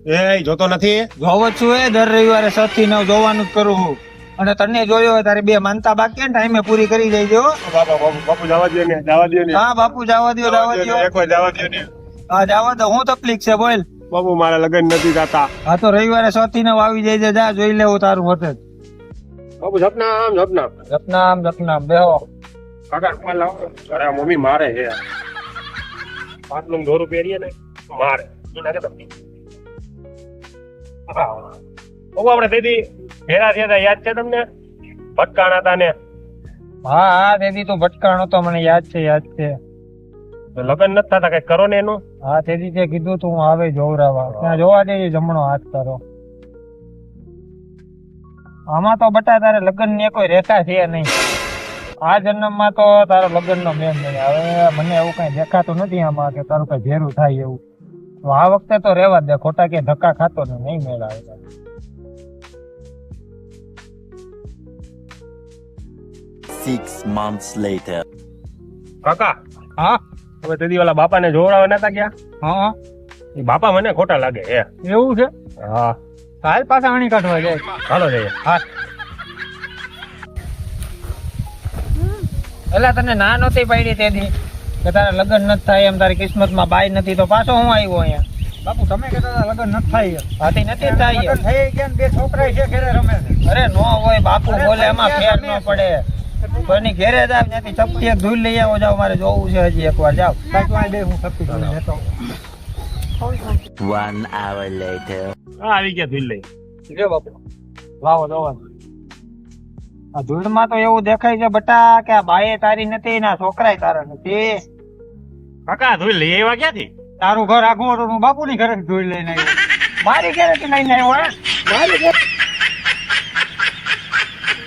એ જોતો નથી. જોવો જ છું એ દર રવિવારે 6 થી 9 જોવાનું જ કરું છું. અને તને જોયો હોય તારે 2 માનતા બાકી ટાઈમે પૂરી કરી દેજો. બાપુ જવા દો ને, જવા દો ને. હા બાપુ જવા દો, જવા દો. એક વાર જવા દો ને. હા જવા દો. હું તકલીફ છે બોલ. બાપુ મારા લગ્ન નથી થતા. હા તો રવિવારે 6 થી 9 આવી જાય જા, જોઈ લેવું તારું હોતે. બાપુ સપના. જપનામ બેહો. કાકા રૂમાલ લાવો. અરે મમ્મી મારે છે. પાટલું દોરું પહેરીએ ને મારે. એના કે તમને. બાપુ આપણે તેથી ભેરા થયા હતા, યાદ છે તમને? ભટકાણા હતા ને. હા હા તેથી તું ભટકાણો તો મને યાદ છે. લગ્ન નથી થતા, કઈ કરો ને એનું. હા તેથી તે કીધું તું આવે જોવરાવા. ત્યાં જોવા દેજે જમણો હાથ તારો. આમાં તો બટા તારે લગ્ન ની કોઈ રેખા છે નહીં. આ જન્મમાં તો તારો લગ્ન નો મેળ નહીં. હવે મને એવું કઈ દેખાતું નથી આમાં કે તારું કઈ ભેરું થાય એવું. તો આ વખતે તો રેવા દે, ખોટા કે ધક્કા ખાતો ને નહીં મેળ આવે. 6 months later. કાકા હા હવે તેથી ઓલા બાપાને જોવડાવવા નતા ગયા. હા એ બાપા મને ખોટા લાગે. એવું છે. હા હાલ પાછા આણી કાઢવા જાય. ચાલો જઈએ. હા એલા તને ના નહોતી પાડી તેથી કે તારા લગ્ન નથી થાય એમ, તારી કિસ્મતમાં બાઈ નથી, તો પાછો હું આવ્યો અહીંયા. બાપુ તમે કહેતા લગ્ન નથી થાય. હાથી નથી થાય. લગ્ન થઈ ગયા ને 2 છોકરા છે ઘરે રમે છે. અરે નો હોય બાપુ બોલે એમાં ફેર ન પડે. કોઈની ઘેરે જાવ ત્યાંથી ચપટી એક ધૂળ લઈ આવો. જાવ મારે જોવું છે હજી એકવાર. જાવ કાંઈ બે હું સપી કરી લેતો. 1 hour later. હા આવી ગયા ધીલ લઈ. જો બાપુ લાવો જોવા. આ ધૂળમાં તો એવું દેખાય છે બટા કે આ બાએ તારી નથી ના છોકરાય તારા નથી. કાકા ધોઈ લઈ આવ્યા ક્યાંથી? તારું ઘર આખું હતું, હું બાપુની ઘરે ધોઈ લઈને આવ્યો. મારી ઘરે લઈને આવ્યો હે? મારી ઘરે